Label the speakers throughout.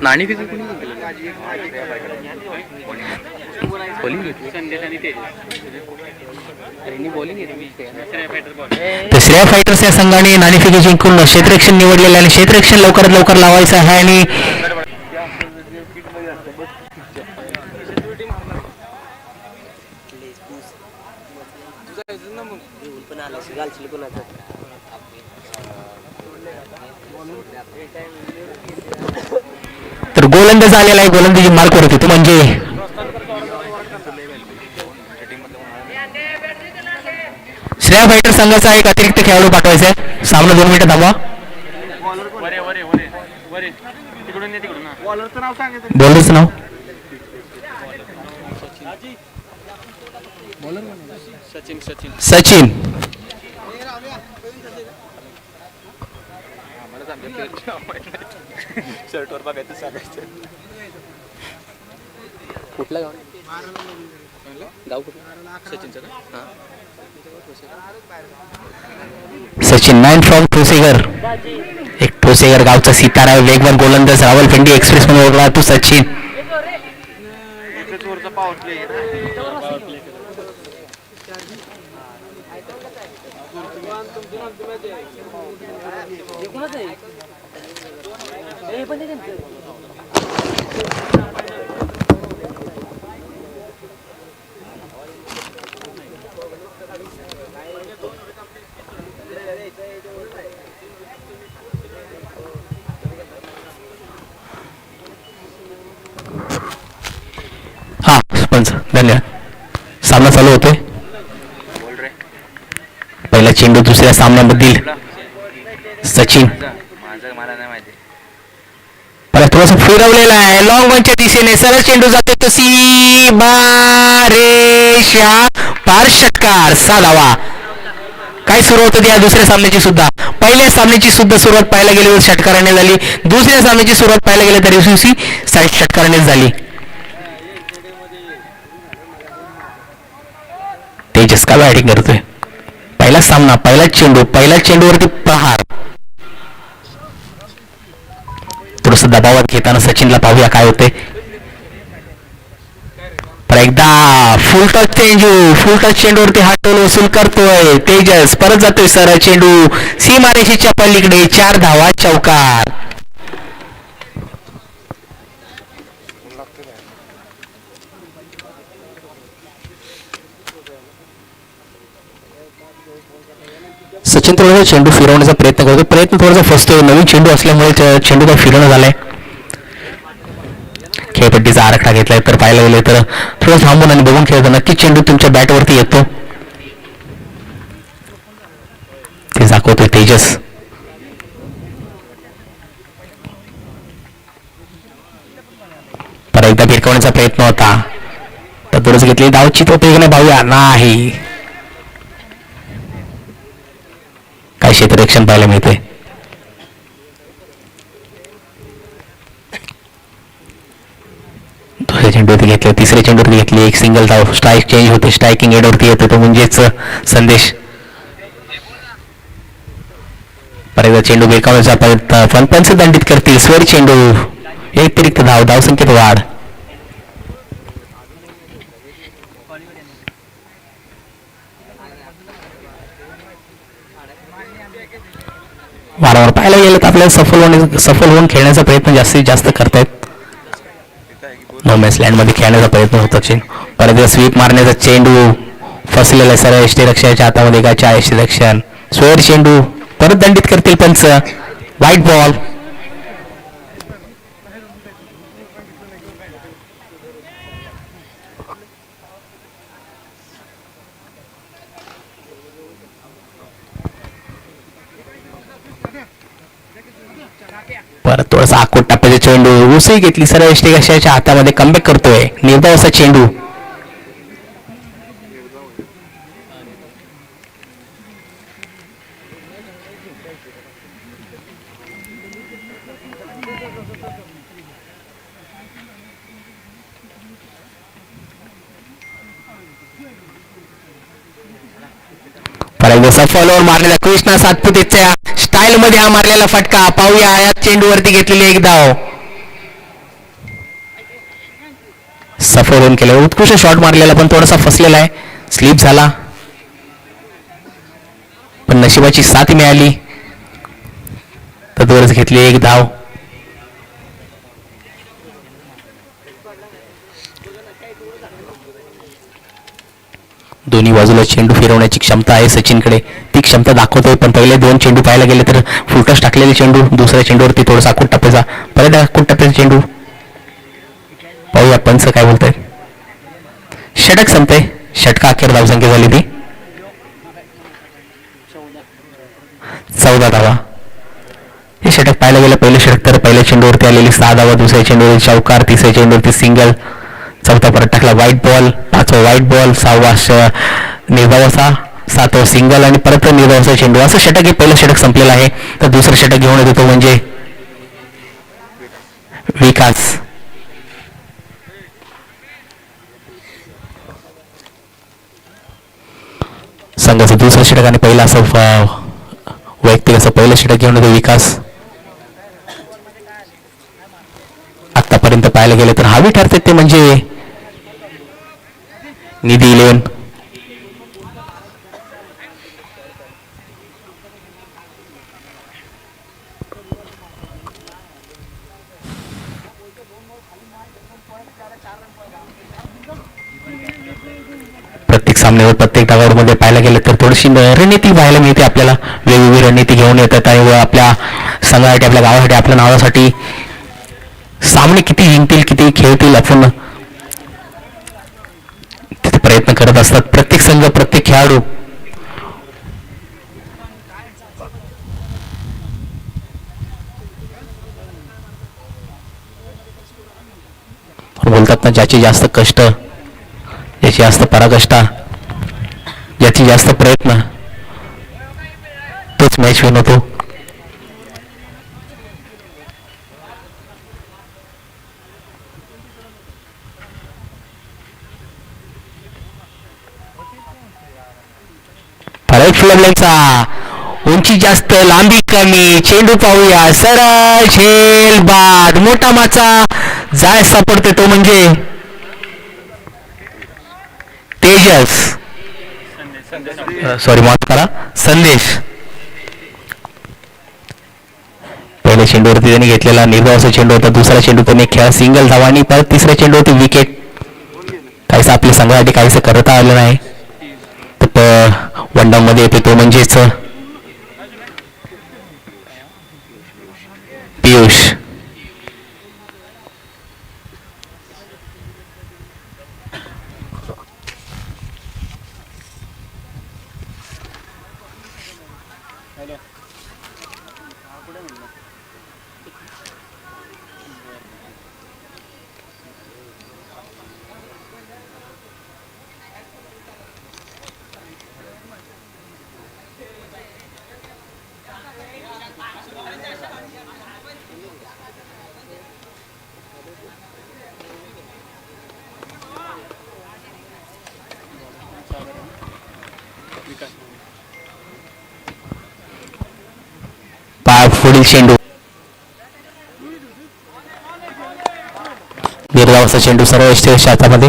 Speaker 1: नाणी तिथे bowling Shreya fighters या संघाने नाणेफेक जिंकून क्षेत्ररक्षण निवडलेले आणि क्षेत्ररक्षण लवकरात लवकर लावायचं आहे आणि तर गोलंदाज आलेला आहे. गोलंदाजी मार्क वर होती म्हणजे श्रेया फायटर संघाचा एक अतिरिक्त खेळाडू पाठवायचा आहे. सामना 2 मिनिटं थांबवा. बॉलरचं नाव सचिन.
Speaker 2: शर्टवर बघायचं सांगायचं.
Speaker 1: कुठला गाव सचिनचं सचिन मॅन फ्रॉम ठोसेघर. एक ठोसेघर गावचा सितारा वेगवान गोलंदाज रावलपिंडी एक्सप्रेस म्हणून ओळखला तो सचिन. हा सरपंच धन्यवाद. सामना चालू होतोय. पहिला चेंडू दुसऱ्या सामन्यामधील सचिन परत थोडासा फिरवलेला आहे लॉंग वनच्या दिशेने. सरळ चेंडू जातो तो सीमारेषा पार षटकार. 6 धावा. काय सुरुवात होती या दुसऱ्या सामन्याची सुद्धा. पहिल्या सामन्याची सुद्धा सुरुवात पाहायला गेली षटकाराने झाली. दुसऱ्या सामन्याची सुरुवात पाहायला गेली तरी षटकारानेच झाली. तेजस का बॅटिंग करतोय. पहिला सामना पहिला चेंडूवरती प्रहार. थोडस दबावात घेताना सचिनला पाहूया काय होते. पर एकदा फुल टच चेंडूवरती हा टोल वसूल करतोय तेजस. परत जातोय सरळ चेंडू सीमारेषेच्या पलीकडे. 4 धावा चौकार. सचिन थोडासा चेंडू फिरवण्याचा प्रयत्न करतो. प्रयत्न थोडासा फसतोय. नवीन चेंडू असल्यामुळे चेंडू काय फिरवणं झालाय. खेळपट्टीचा आराखडा घेतलाय तर पाहायला गेलं तर थोडं थांबून आणि बघून खेळतो. नक्कीच चेंडू तुमच्या बॅटवरती येतो. ते दाखवतोय तेजस. परत एकदा भिरकवण्याचा प्रयत्न होता तर थोडंसं घेतली. धावचित होते की नाही पाहूया. नाही. काय क्षेत्ररक्षण पाहायला मिळते. दुसऱ्या चेंडूवरती घेतले. तिसऱ्या चेंडूवरती घेतली. एक सिंगल धाव. स्ट्राईक चेंज होते. स्ट्रायकिंग एडवरती येतो तो म्हणजेच संदेश. परत चेंडू बेकावण्याचा प्रयत्न पण पंच दंडित करतील. स्वर चेंडू. एक अतिरिक्त धावसंख्येत वाढ. वारंवार पाहायला गेलं तर आपल्याला सफल होऊन खेळण्याचा प्रयत्न जास्तीत जास्त करतायत. नो मॅच लँड मध्ये खेळण्याचा प्रयत्न होता. परत स्वीप मारण्याचा चेंडू फसलेला सरळ यष्टीरक्षकाच्या हातामध्ये. काय यष्टीरक्षण. स्वर चेंडू परत दंडित करतील पंच. White ball. परत थोडासा आकोट टप्प्याचा चेंडू. उसळी घेतली सरळ यष्टीरक्षकाच्या हातामध्ये. कमबॅक करतोय निर्धाव असा चेंडू. परत सफल ओव्हर मारलेला कृष्णा सातपुतेच्या स्टाईल मध्ये हा मारलेला फटका. पाहूया या चेंडूवरती घेतलेली एक धाव. सफल होऊन केलं उत्कृष्ट शॉट मारलेला पण थोडासा फसलेला आहे. स्लिप झाला पण नशिबाची साथ मिळाली. तत्वरच घेतली एक धाव. दोन्ही बाजूला चेंडू फिरवण्याची क्षमता आहे सचिनकडे. ती क्षमता दाखवतोय पण पहिले दोन चेंडू पाहायला गेले तर फुलटच टाकलेले चेंडू. दुसऱ्या चेंडूवरती थोडासा आखूट टप्प्याचा परत आखूट टप्प्याचा चेंडू. पाहूया पंच काय बोलताय. षटक संपते. षटका अखेर धावसंख्या झाली ती 14 धावा. हे षटक पाहायला गेलं पहिलं षटक तर पहिल्या चेंडूवरती आलेली 6 धावा. दुसऱ्या चेंडूवरती चौकार. तिसऱ्या चेंडूवरती सिंगल. चौथा परत टाकला व्हाईट बॉल. पाचवा व्हाईट बॉल. 6वा निर्धावाचा. 7वा सिंगल आणि परत निर्धावाचा चेंडू. असं षटक हे पहिलं षटक संपलेलं आहे. तर दुसरं षटक घेऊन येतो म्हणजे विकास. संघाचं दुसरं षटक आणि पहिलं असं वैयक्तिक असं पहिलं षटक घेऊन येतो विकास. आतापर्यंत पाहायला गेलं तर हवी ठरते ते म्हणजे निधी 11. प्रत्येक सामन्यावर प्रत्येक डावामध्ये पाहायला गेलं तर थोडीशी रणनीती पाहायला मिळते आपल्याला. वेगवेगळी रणनीती घेऊन येतात आणि आपल्या संघासाठी आपल्या गावासाठी आपल्या नावासाठी सामने किती जिंकतील किती खेळतील आपण तिथे प्रयत्न करत असतात प्रत्येक संघ प्रत्येक खेळाडू. बोलतात ना ज्याचे जास्त कष्ट ज्याची जास्त पराकष्टा ज्याची जास्त प्रयत्न तोच मॅच विन होतो. उंची जास्त लांबी कमी. चेंडू पाहूया. सरळ झेल बाद. मोठा माचा जाय सापडते तो म्हणजे तेजस. सॉरी माफ करा संदेश. पहिल्या चेंडूवरती त्यांनी घेतलेला निर्धावाचा चेंडू होता. दुसरा चेंडू त्यांनी खेळा सिंगल धावा आणि परत तिसऱ्या चेंडूवरती विकेट. काहीच आपल्या संघासाठी काहीच करता आलं नाही. तर वन डाऊन मध्ये येते तो म्हणजेच पियुष. पुढील चेंडू निर्धावाचा चेंडू सर्व यष्टीच्या हातामध्ये.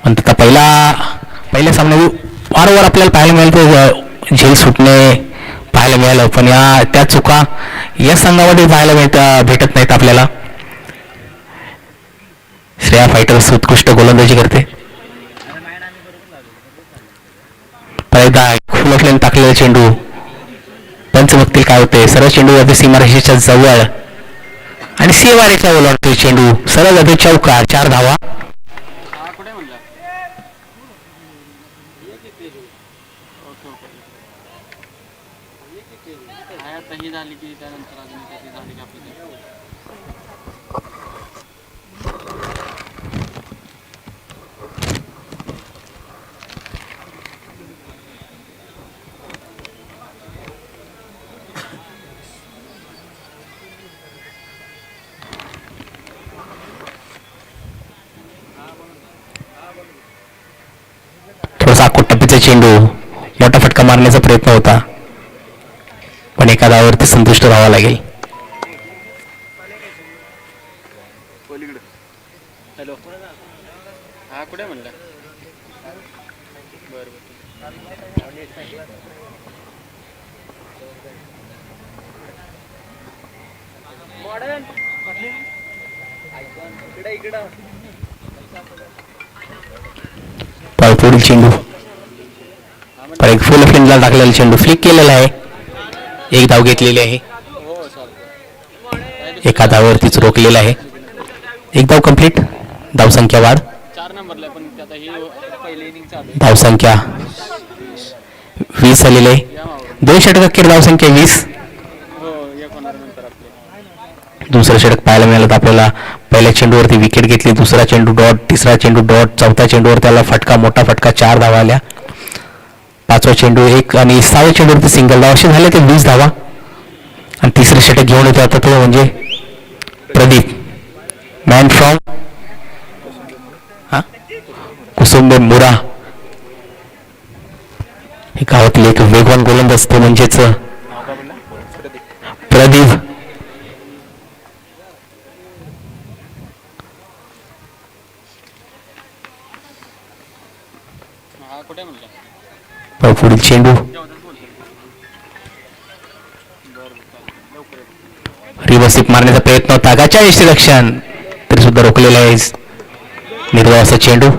Speaker 1: म्हणतात पहिल्या सामन्यात वारंवार आपल्याला पाहायला मिळतं झेल सुटणे पाहायला मिळालं पण त्या चुका या संघामध्ये पाहायला भेटत नाहीत आपल्याला. श्रेया फायटर्स उत्कृष्ट गोलंदाजी करते. खुलटल्याने टाकलेला चेंडू. पंच बघतील काय होते. सरळ चेंडू जाते सीमारेषेच्या जवळ आणि सीमारेषेच्या ओलांडतो चेंडू. सरळ जाते चौकार. 4 धावा. टप्प्याचा चेंडू, मोठा फटका मारण्याचा प्रयत्न होता, पण एका धावावरती संतुष्ट राहावं लागेल. पुढील चेंडू, पण एक फुल फ्लिंगला टाकलेला चेंडू फ्लिक केलेला आहे. एक धाव घेतलेली आहे, एका धावावरतीच रोखलेला आहे. एक धाव कंप्लीट, धावसंख्या वाढ, धावसंख्या 20 आलेली आहे. 2 षटक अखेर धावसंख्या 20. दुसरं षटक पाहायला मिळालं तर आपल्याला पहिल्या चेंडूवरती विकेट घेतली, दुसरा चेंडू डॉट, तिसरा चेंडू डॉट, चौथा चेंडूवर त्याला फटका, मोठा फटका, 4 धावा आल्या. 5वा चेंडू 1 आणि 6व्या चेंडूवरती सिंगल धाव, असे झाले ते 20 धावा. आणि तिसरं षटक घेऊन येतो आता तो म्हणजे प्रदीप, मॅन फ्रॉम कुसुंबे मुरा. हे गावातील एक वेगवान गोलंदाज तो म्हणजेच प्रदीप. पुढील चेंडू रिव्हर्सिप मारण्याचा प्रयत्न होता, गाच्या यष्टीरक्षण तरी सुद्धा रोखलेला आहे. निर्धाव असा चेंडू,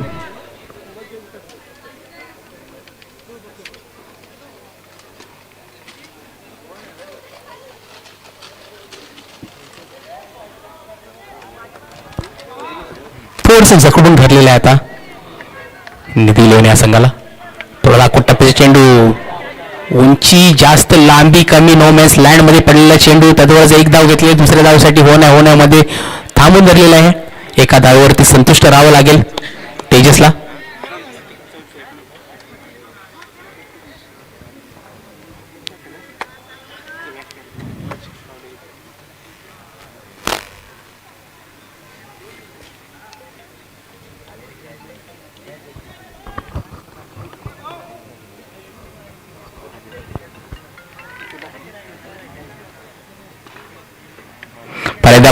Speaker 1: थोडस जखडून धरलेलं आहे आता निधी लोणी या संघाला. थोडा लाकूड टप्प्याचा चेंडू, उंची जास्त, लांबी कमी, नो मॅन्स लँड मध्ये पडलेला चेंडू. त्याच्यावरच एक धाव घेतली, दुसऱ्या धावसाठी होण्यामध्ये थांबून धरलेला आहे. एका धावेवरती संतुष्ट राहावं लागेल तेजसला.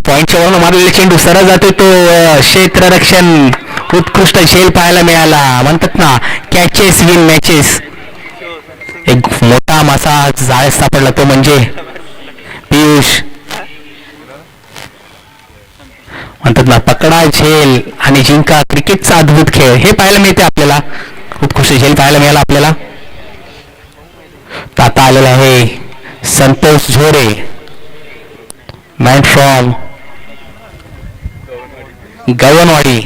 Speaker 1: पॉईंटच्या वरून मारलेला चेंडू सरळ जातो तो क्षेत्ररक्षण. उत्कृष्ट झेल पाहायला मिळाला, म्हणतात ना कॅचेस विन मॅचेस. एक मोठा मासा जाळ्यात सापडला तो म्हणजे पियुष. म्हणतात ना पकडा झेल आणि जिंका, क्रिकेटचा अद्भुत खेळ हे पाहायला मिळते आपल्याला. उत्कृष्ट झेल पाहायला मिळाला आपल्याला. आता आलेला आहे संतोष झोरे, मॅन फ्रॉम गवनवाडी.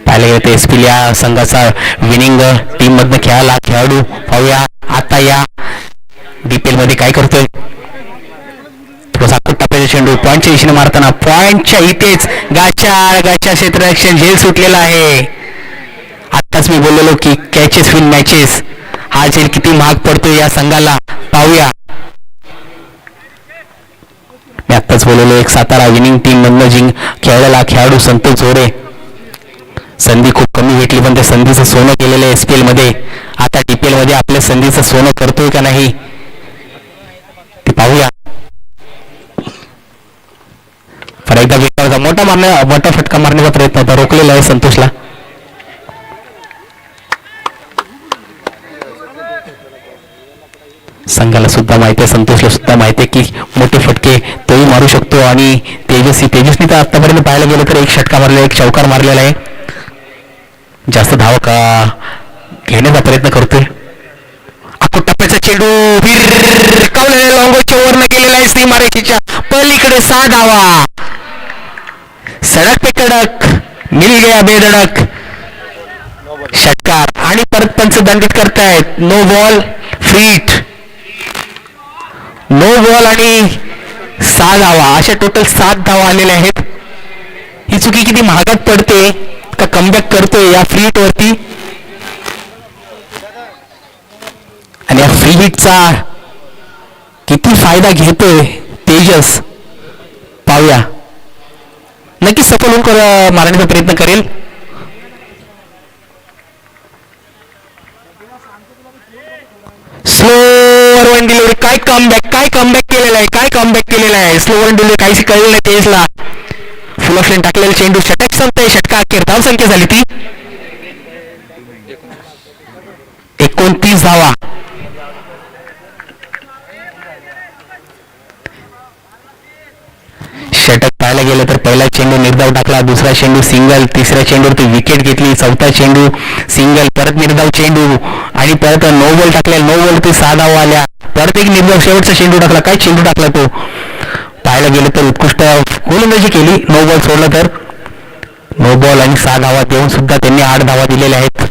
Speaker 1: पाहायला गेलं एसपी या संघाचा विनिंग टीम मधनं खेळाला खेळाडू. पाहूया आता या डीपीएल मध्ये काय करतोय. थोडासा टप्प्याचा चेंडू पॉईंटच्या दिशेने मारताना पॉईंटच्या इथेच गाच्या क्षेत्ररक्षण झेल सुटलेला आहे. आत्ताच मी बोललेलो की कॅचेस विन मॅचेस, हा झेल किती महाग पडतोय या संघाला पाहूया. मी आत्ताच बोललेलो एक सातारा विनिंग टीम मधनं खेळलेला खेळाडू संतोष झोरे. संधी खूप कमी भेटली पण त्या संधीचं सोनं केलेलं आहे एसपीएल मध्ये. आता डीपीएल मध्ये आपल्या संधीचं सोनं करतोय का नाही ते पाहूया. पर एकदा मोठा फटका मारण्याचा प्रयत्न होता, रोखलेला आहे संतोषला. संघाला सुद्धा माहिती आहे, संतोषला सुद्धा माहिती आहे की मोठे फटके तोही मारू शकतो. आणि तेजस्वी तर आतापर्यंत पाहायला गेलं तर एक षटका मारलेला, एक चौकार मारलेला आहे. जास्त धाव का घेण्याचा प्रयत्न करतोय. आखो टप्प्याचा चेंडू विरकावलेल्या लॉंगोच्या वरनं गेलेला आहे सीमारेषेच्या पलीकडे. 6 धावा, सडक पे कडक, मिल गया बेधडक. षटकार आणि परत पंच दंडित करतायत. नो बॉल फ्रीट, नो बॉल आणि 6 धावा, अशा टोटल 7 धावा आलेल्या आहेत. ही चुकी किती महागात पडते का कमबॅक करतोय या फ्री हिट वरती. आणि या फ्री हिटचा किती फायदा घेतोय तेजस पाहूया. नक्की सफल होऊन मारण्याचा प्रयत्न करेल. ओव्हरहँड डिलिव्हरी, काय कमबॅक केलेला आहे, केलेला आहे. स्लो ओव्हर डिलिव्हरी काहीच कळलं नाही तेजसला. फुल ऑफ लेन टाकलेला चेंडू, षटक संपतंय. षटका अखेर धावसंख्या झाली ती 29 धावा. षटक पाहायला गेलं तर पहिला चेंडू निर्धाव टाकला, दुसरा चेंडू सिंगल, तिसऱ्या चेंडूवरती विकेट घेतली, चौथा चेंडू सिंगल, परत निर्धाव चेंडू आणि परत नो बॉल टाकलेला, नो बॉल 6 धावा आल्या, परत एक निर्धाव शेवटचा चेंडू टाकला. काय चेंडू टाकला तो. पाहायला गेलं तर उत्कृष्ट गोलंदाजी केली. नो बॉल सोडला तर नो बॉल आणि 6 धावा देऊन सुद्धा त्यांनी 8 धावा दिलेल्या आहेत.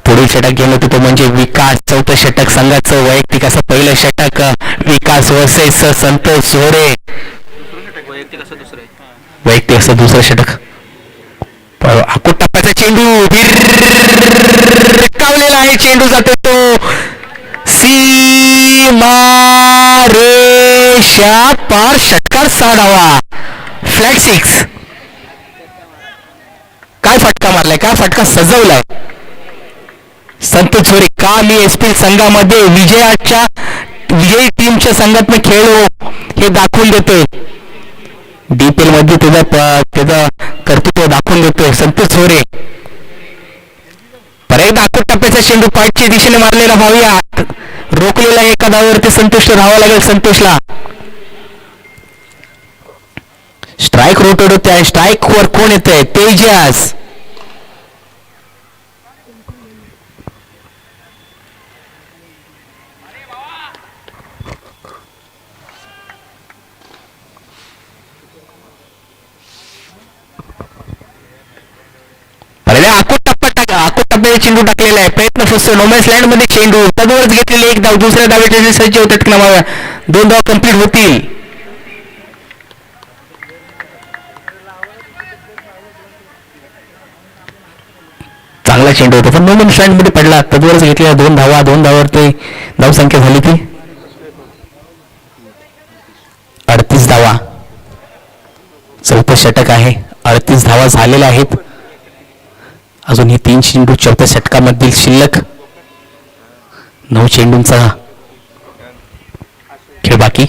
Speaker 1: पुढील षटक गेलं होतं तो म्हणजे विकास. चौथं षटक संघाचं वैयक्तिक असं पहिलं षटक विकास वर्सेस संतोष सोरे. वैयक्तिक असं दुसरं षटक. आकुट टप्प्याचा चेंडू कावलेला आहे. चेंडू जातो तो सीमारेषा पार. षटकार 6 धावा. फ्लॅट 6. काय फटका मारलाय, काय फटका सजवलाय संतोष सोरे. का मी एसपी संघामध्ये विजयी टीमच्या संघात मी खेळलो हे दाखवून देतोय. डीपीएल मध्ये त्याचं कर्तृत्व दाखवून देतोय संतोष सोरे. परत आकुट टप्प्याचा चेंडू पॉईंटच्या दिशेने मारलेला भाऊया रोखलेला. एका धावावरती संतोषला धावावं लागेल. संतोषला स्ट्राईक रोटेट होते. स्ट्राईक वर कोण येतंय. तेजस. आकुट टप्प्याचा चेंडू टाकलेला आहे. प्रयत्न फसतो. नोमॅन्स लँड मध्ये चेंडू तदवरच घेतलेले एक धाव. दुसऱ्या धावेचे सज्ज होतात की 2 धाव कंप्लीट होतील. चांगला चेंडू होता पण नोमॅन्स लँड मध्ये पडला. तदवरच घेतलेला 2 धावा. 2 धावावर ते धावसंख्या झाली ती 38 धावा. चौथं षटक आहे. 38 धावा झालेल्या आहेत. अजून हे 3 चेंडू चौथ्या षटकामधील शिल्लक. 9 चेंडूंचा खेळ बाकी.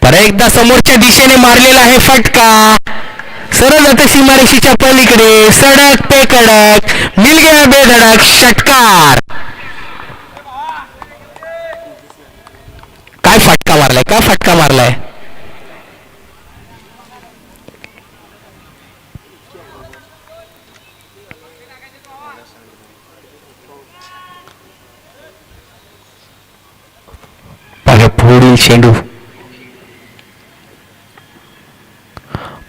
Speaker 1: परत एकदा समोरच्या दिशेने मारलेला आहे फटका. सरळ जाते सीमारेषेच्या पलीकडे. सडक पे कडक. मिल गया बेधडक. षटकार. काय फटका मारलाय, काय फटका मारलाय. पुढील चेंडू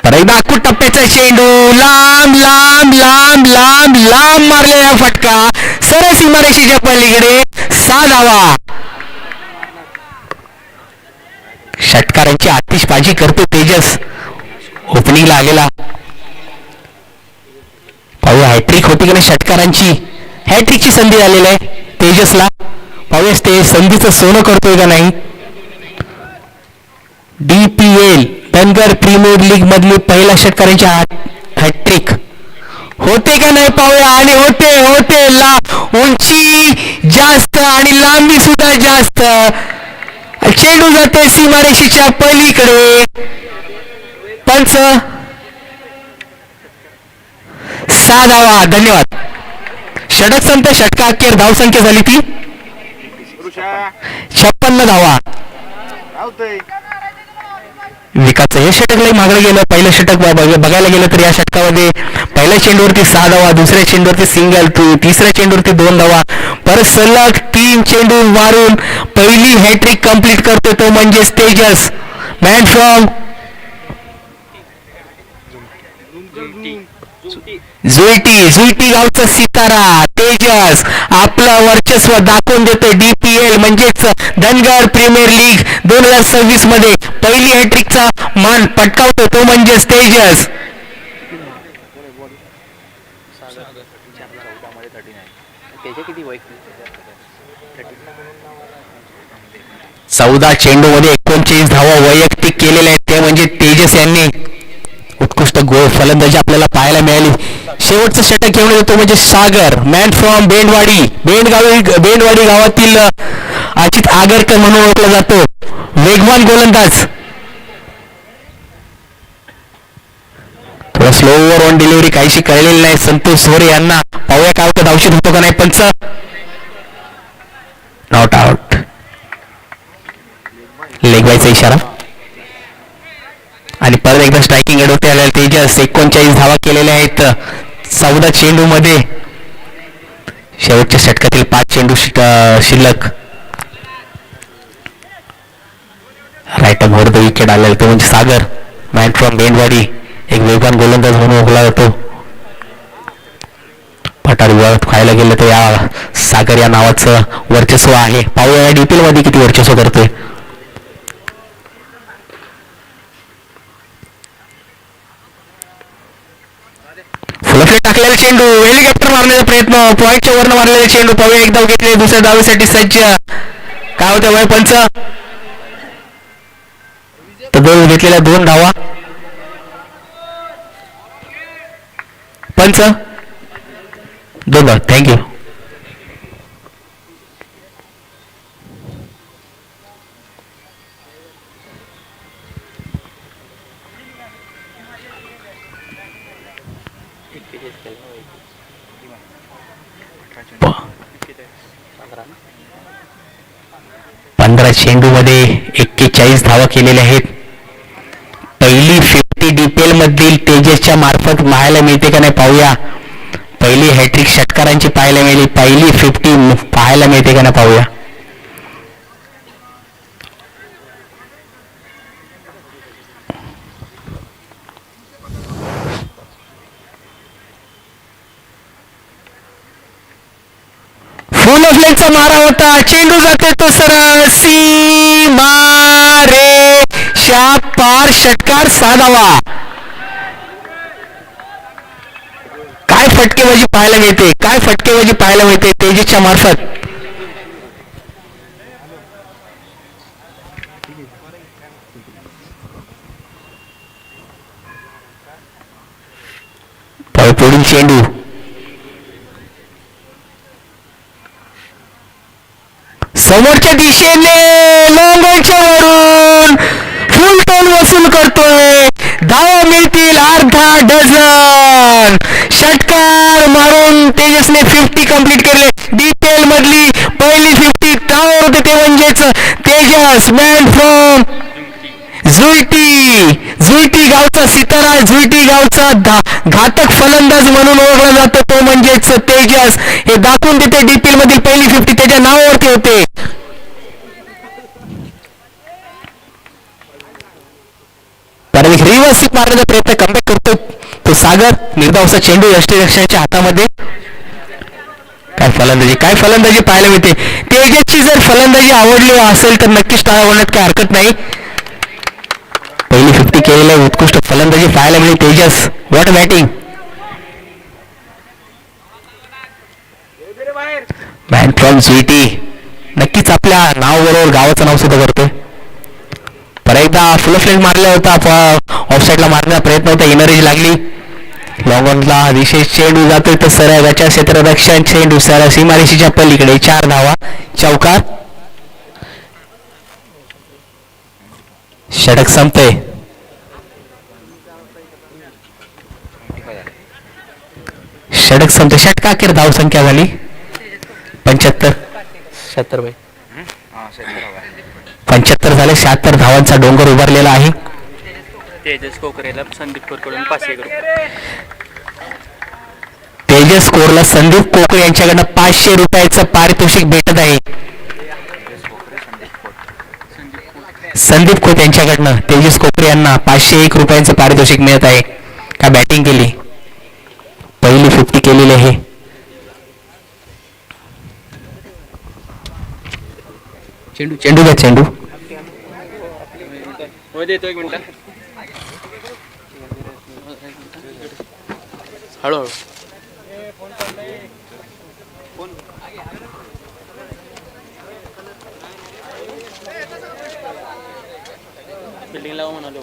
Speaker 1: परत आकुट टप्प्याचा चेंडू लांब लांब लांब लांब लांब मारलेला फटका. सरळ सीमारेषेच्या पलीकडे. 6 धावा. षटकारांची आतिषबाजी करतो तेजस. ओपनिंगला आलेला पाहूया हॅट्रिक होती की नाही षटकारांची. हॅट्रिकची संधी झालेली आहे तेजसला. पाहूया ते संधीचं सोनं करतोय का नाही. डीपीएल धनगर प्रीमियर लीग मधली पहिल्या षटकारांची हॅट्रिक होते का नाही पाहूया. आणि होते उंची जास्त आणि लांबी सुद्धा जास्त. चेंडू जाते सीमारेषेच्या पलीकडे. पंच 6 धावा. धन्यवाद. षटक संपते. षटका अखेर धावसंख्या झाली ती 56 धावा. विकासचं हे षटकलाही मागलं गेलं. पहिलं षटक बघायला गेलं तर या षटकामध्ये पहिल्या चेंडूवरती 6 धावा, दुसऱ्या चेंडूवरती सिंगल, तिसऱ्या चेंडूवरती 2 धावा, परत सलग 3 चेंडू मारून पहिली हॅट्रिक कंप्लीट करतो तो म्हणजे तेजस. मॅन फ्रॉम जुईटी गावचा सितारा तेजस आपलं वर्चस्व दाखवून देतोय. डीपीएल म्हणजेच धनगर प्रीमियर लीग 2026 मध्ये पहिली हॅट्रिकचा मान पटकावतो तो म्हणजेच तेजस. चौदा चेंडू मध्ये 39 धावा वैयक्तिक केलेल्या आहेत ते म्हणजे तेजस यांनी. उत्कृष्ट फलंदाजी आपल्याला पाहायला मिळाली. शेवटचा षटक घेऊन येतो म्हणजे सागर, मॅन फ्रॉम बेंडवाडी. बेंडवाडी गावातील अजित आगरकर म्हणून ओळखला जातो, वेगवान गोलंदाज. थोडा स्लोवर ऑन डिलिव्हरी काहीशी कळलेली नाही संतोष सोरे यांना. पाहूया काय होतं, धावशीत होतो का नाही. पंच नॉट आउट. लेग बायचा इशारा आणि परत एकदा स्ट्रायकिंग एडवते आलेला तेजस. 39 धावा केलेल्या आहेत 14 चेंडू मध्ये. शेवटच्या षटकातील 5 चेंडू शिल्लक. राईट अप द विकेट आलेला तो म्हणजे सागर, मॅन फ्रॉम बेंडवाडी, एक वेगवान गोलंदाज म्हणून ओळखला जातो. पठार विभागात पाहायला गेलं तर या सागर या नावाचं वर्चस्व आहे. पाहूया या डीपीएल मध्ये किती वर्चस्व करतोय. फुलफे टाकलेला चेंडू, हेलिकॉप्टर मारण्याचा प्रयत्न, पॉईंटच्या वरनं मारलेला चेंडू. पाहूया एक धाव घेतले, दुसऱ्या धावेसाठी सज्ज. काय होतं वय पंच, तर घेतलेल्या 2 धावा. पंच 2 धावा. थँक्यू. चेंडू मध्ये 41 धावा केलेल्या आहेत. पहिली 50 डीपीएल मधील तेजसच्या मार्फत पाहायला मिळते का नाही पाहूया. पहिली हॅट्रिक षटकारांची पाहायला मिळाली, पहिली 50 पाहायला मिळते का नाही पाहूया. फुल फ्लेकचा मारा होता, चेंडू जाते तो सरळ सीमा रे शा पार. षटकार साधावा. काय फटकेबाजी पाहायला मिळते, काय फटकेबाजी पाहायला मिळते तेजसच्या मार्फत. पुढील चेंडू समोरच्या दिशेने लोंगोच्या वरून फुल टोन वसूल करतोय. धावा मिळतील अर्धा डझन. षटकार मारून तेजसने 50 कंप्लीट केले. डीपीएल मधली पहिली 50 धावा होते ते म्हणजेच तेजस, मॅन फ्रॉम झुईटी गावचा सितारा, झुईटी गावचा घातक फलंदाज म्हणून ओळखला जातो तो म्हणजेच तेजस. हे दाखवून देते डीपीएल मधील पहिली 50 त्याच्या नावावरती होते. कारण एक रिव्हर्स मारण्याचा प्रयत्न कमबॅक करतो तो सागर. निर्धावचा चेंडू यष्टीरक्षकाच्या हातामध्ये. काय फलंदाजी पाहायला मिळते. तेजसची जर फलंदाजी आवडली असेल तर नक्कीच टाळा होण्यात काही हरकत नाही. पहिली 50 केलेलं उत्कृष्ट फलंदाजी पाहायला मिळेल Tejas. What batting. Man from स्वीटी नक्कीच आपल्या नाव बरोबर गावाचं नाव सुद्धा करतोय. पर एकदा फुल फ्लेग मारला होता, ऑफसाईडला मारण्याचा प्रयत्न होता, इनरेज लागली. लॉंग ऑनला विशेष चेंडू जातोय तर सरळ गच्या क्षेत्ररक्षण चेंडू सरळ सीमारेषेच्या पलीकडे. 4 धावा, चौकार. षटक संपते. षटकाखेर धावसंख्या झाली 75. 75 झाले. 76 धावांचा डोंगर उभारलेला आहे.
Speaker 2: तेजस कोकरेला संदीप कोरकडून 500 रुपये.
Speaker 1: तेजस कोरला संदीप कोकरे यांच्याकडनं 500 रुपयाचं पारितोषिक भेटत आहे. संदीप खोत यांच्याकडनं तेजस कोकरे यांना 501 रुपयांचं पारितोषिक मिळत आहे. का बॅटिंग केली, पहिली 50 केलेली आहे. चेंडू द्या चेंडू.
Speaker 2: देतो 1 मिनिट. हळूहळू बिल्डिंग लावा म्हणालो.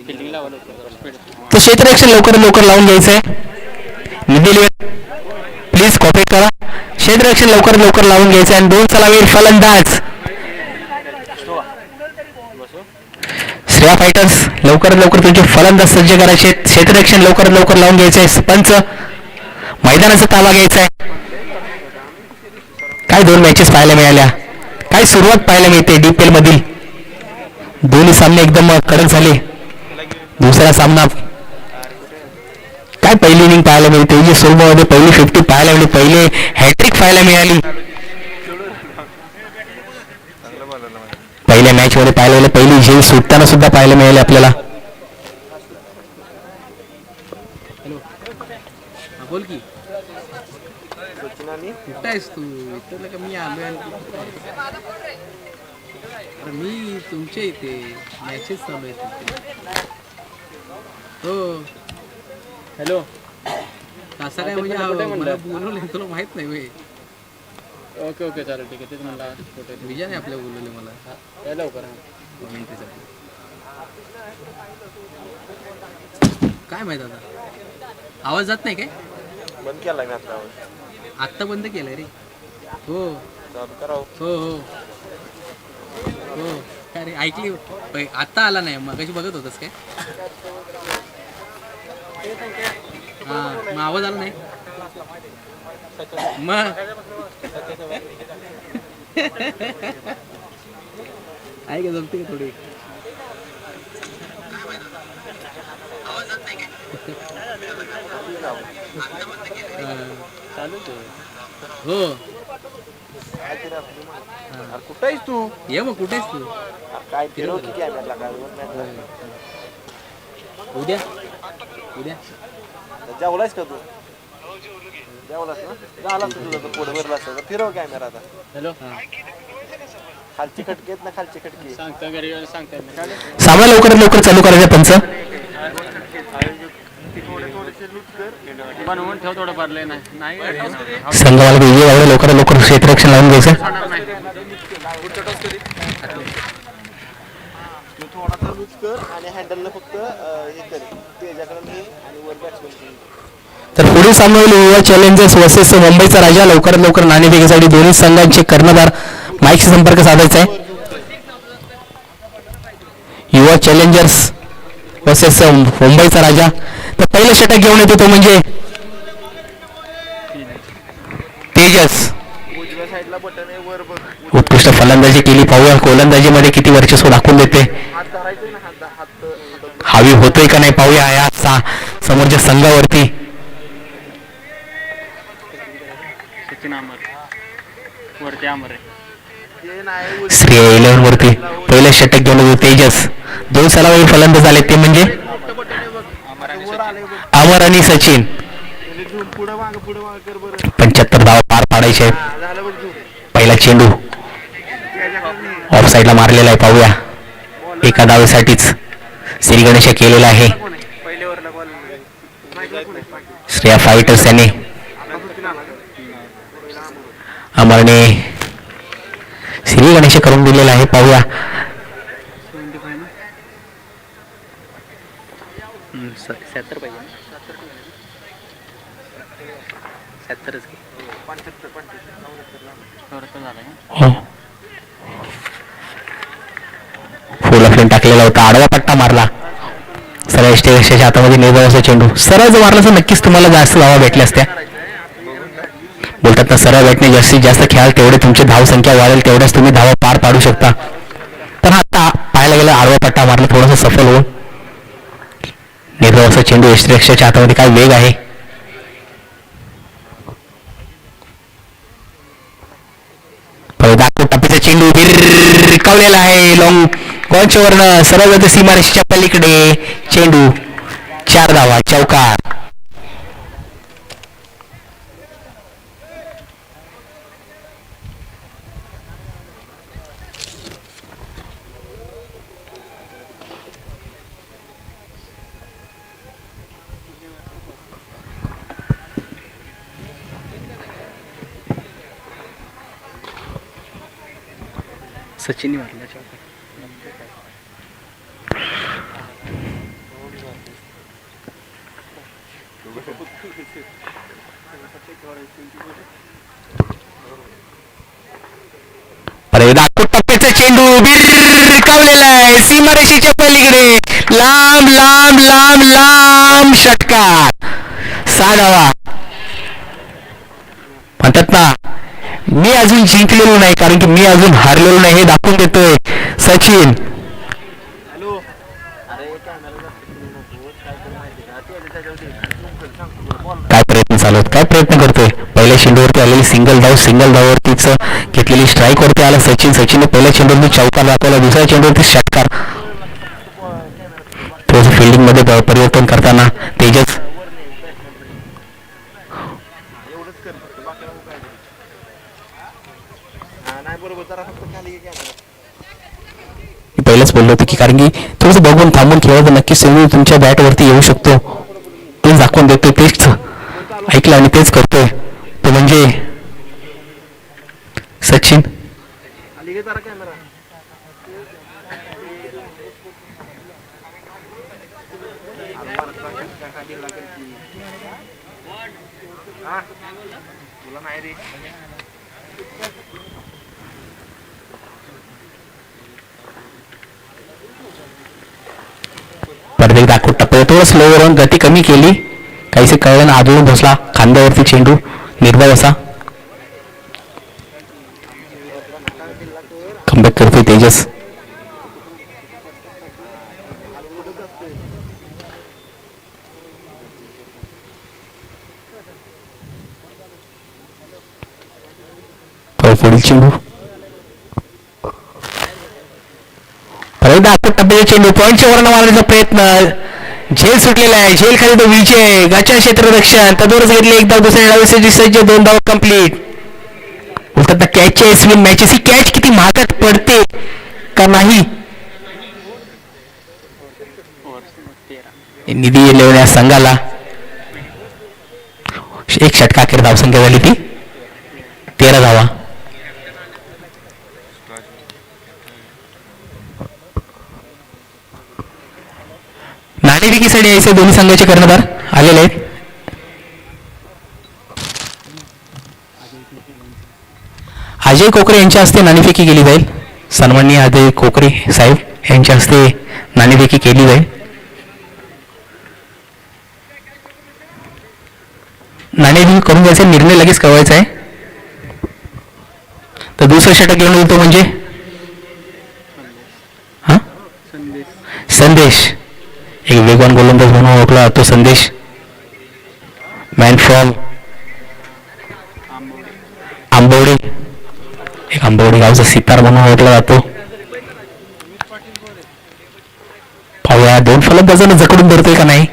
Speaker 2: फिल्डिंग लावायला स्पीड.
Speaker 1: तो क्षेत्ररक्षण लवकर लवकर लावून घ्यायचं आहे. निधी प्लीज कॉपरेट करा. क्षेत्ररक्षण लवकर लवकर लावून घ्यायचं आहे आणि 2 चलावीर फलंदाज श्रेया फायटर्स लवकर लवकर तुमचे फलंदाज सज्ज करायचे. क्षेत्ररक्षण लवकर लवकर लावून घ्यायचं आहे. पंच मैदानाचा ताबा घ्यायचा आहे. काय 2 मॅचेस पाहायला मिळाल्या, काय सुरुवात पाहायला मिळते DPL मधील. दोन्ही सामने एकदम कडक झाले. दुसरा सामना काय पहिली इनिंग पाहायला मिळते. विजय स्वरूपामध्ये पहिली 50 पाहायला मिळाली, पहिले हॅट्रिक पाहायला मिळाली. पहिल्या मॅच मध्ये पाहायला मिळाली, पहिली झेल सुटताना सुद्धा पाहायला मिळाले आपल्याला.
Speaker 3: बोल की कुठं आहेस तू? इथं का मी आलोय आणि तू कुठं आहेस? अरे मी तुमच्या इथे मॅचेस चालू आहेत तिथे. हो
Speaker 2: हॅलो.
Speaker 3: असं काय म्हणजे मला बोलवलं तुला माहित नाही वे.
Speaker 2: ओके ओके चालेल ठीक आहे. तेच म्हणला
Speaker 3: विजयाने आपल्या बोलवले मला
Speaker 2: या लवकर.
Speaker 3: एंट्रीसाठी. काय माहित आता आवाज जात नाही काय?
Speaker 4: बंद केला मी आता.
Speaker 3: आत्ता बंद केलाय रे. हो
Speaker 4: चालू करावं.
Speaker 3: हो हो हो काय रे ऐकली आत्ता आला नाही मगाशी बघत होतस काय? हा मग आवाज आला नाही मग आहे का जमते का थोडी? हो
Speaker 4: कुठं आहेस तू?
Speaker 3: ये मग कुठे आहेस तू?
Speaker 4: काय फिरव की कॅमेरा काय
Speaker 3: उद्या उद्या
Speaker 4: जेवलायस का तू? जेवलास ना? झालास का तुझं पुढे भरला असतं फिरव कॅमेरा आता.
Speaker 2: हॅलो.
Speaker 4: खालची खटकी आहेत ना, खालची खटकी.
Speaker 2: सांगता घरी सांगता येत
Speaker 1: सामना लवकरात लवकर चालू करायचा. पंच
Speaker 2: बनवून ठेव थोडं भरलंय नाही
Speaker 1: संघाला विजय एवढं लवकरात लवकर क्षेत्ररक्षण लावून घ्यायचं.
Speaker 4: तू थोडासा लूज कर आणि हँडलला फक्त हे कर तेजाकडे ने आणि वर बॅट्समॅन.
Speaker 1: तर पुढील सामना होईल युवा चॅलेंजर्स वर्सेस मुंबईचा राजा. लवकरात लवकर नाणेफेकीसाठी दोन्ही संघांचे कर्णधार माईकशी संपर्क साधायचा आहे. युवा चॅलेंजर्स वर्सेस मुंबईचा राजा. तर पहिलं षटक घेऊन येतो तो म्हणजे तेजस.
Speaker 4: उजव्या साईडला बटन आहे वर बघ.
Speaker 1: उत्कृष्ट फलंदाजी केली. पाहूया गोलंदाजीमध्ये किती वर्चस्व दाखवून देते.
Speaker 4: हात धरायचे ना, हात
Speaker 1: हावी होतोय का नाही पाहूया या समोरच्या संघावरती.
Speaker 2: सचिन अमर वरती अमर आहे.
Speaker 4: ते नाही
Speaker 1: श्री 11 वरती पहिलं षटक घेऊन येतो तेजस. 2 सलावी फलंदाज आले ते म्हणजे
Speaker 4: वर आले बघ.
Speaker 1: अमर आणि सचिन.
Speaker 4: पुढं माग कर बरं.
Speaker 1: 75 धावा पार पाडायचे आहेत.
Speaker 4: झालं बघ झूम.
Speaker 1: पहिला चेंडू ऑफ साईडला मारलेला आहे. पाहूया एका धावेसाठीच श्री गणेश केलेला आहे.
Speaker 4: पहिले वरला बॉल
Speaker 1: श्रेया फायटर्स यांनी अमरने श्री गणेश करून दिलेला आहे. पाहूया
Speaker 2: 76 पाहिजे. 76च
Speaker 1: फुल फ्लेम टाकलेला होता. आडवा पट्टा मारला. सरळ स्टेशनच्या हातामध्ये निर्धावाचा चेंडू. सरळ जर मारला तर नक्कीच तुम्हाला जास्त धावा भेटल्या असत्या. बोलतात ना सरळ बॅटने जास्तीत जास्त खेळाल तेवढे तुमची धावसंख्या वाढेल तेवढ्याच तुम्ही धावा पार पाडू शकता. तर आता पाहायला गेलं आडवा पट्टा मारला थोडासा सफल होऊन. निर्धावाचा चेंडू यष्टीरक्षाच्या हातामध्ये काय वेग आहे. टप्प्याचा चेंडू रिकावलेला आहे. लॉंग कॉनच्या वरनं सरळ जाते सीमारेषेच्या पलीकडे. चेंडू 4 धावा चौकार.
Speaker 2: सचिन मारला.
Speaker 1: परत टप्प्याचा चेंडू भिरकावलेला आहे सीमारेषेच्या पलीकडे, लांब लांब लांब लांब षटकार. 6 धावा. म्हणतात ना, मी अजून जिंकलेलो नाही कारण की मी अजून हारलेलो नाही हे दाखवून देतोय सचिन. काय प्रयत्न चालू आहेत, काय प्रयत्न करतोय. पहिल्या चेंडूवरती आलेली सिंगल धाववरतीच घेतलेली स्ट्राईक वरती आला सचिनने पहिल्या चेंडूवरती चौकार दाखवला, दुसऱ्या चेंडूवरती षटकार. थोडस फिल्डिंग मध्ये परिवर्तन करताना तेजस पहिलेच बोललो होतो की कारण की थोडंसं बघून थांबून खेळलं तर नक्कीच तुमच्या बॅटवरती येऊ शकतो. तेच दाखवून देतोय, तेच ऐकलं आणि तेच करतोय तो म्हणजे सचिन. परत एकदा टप्पा थोडं स्लो वरून गती कमी केली, काहीसे कळलं आदळून बसला खांद्यावरती चेंडू निर्भय असा. कमबॅक करतोय तेजस. पुढील चेंडू टप्प्याचे चेंडू पॉईंटच्या वरून मारण्याचा प्रयत्न, झेल सुटलेला आहे, झेल खाली तो विजय गचा क्षेत्ररक्षण तदोरच घेतले एकदा दुसऱ्या डावीसाठी सज्ज 2 धावा कंप्लीट. बोलतात ना कॅचेस विन मॅचेस, ही कॅच किती महागात पडते का नाही. निधी लेवण्या संघाला एक षटका अखेर धावसंख्या झाली ती 13 धावा. नाणेफेकीसाठी यायचे दोन्ही संघाचे कर्णधार आलेले आहेत. अजय कोकरे यांच्या हस्ते नाणेफेकी केली जाईल. सन्माननीय अजय कोकरे साहेब यांच्या हस्ते नाणेफेकी केली जाईल. नाणेफेकी करून घ्यायचा निर्णय लगेच कळवायचा आहे. तर दुसरं षटक घेऊन येतो म्हणजे हा संदेश, एक वेगवान गोलंदाज म्हणून ओळखला जातो संदेश. मॅन फ्रॉम आंबवडे, एक आंबवडे गावचा सितार म्हणून ओळखला जातो. पाहूया 2 फलंदाजांना जकडून धरतोय का नाही.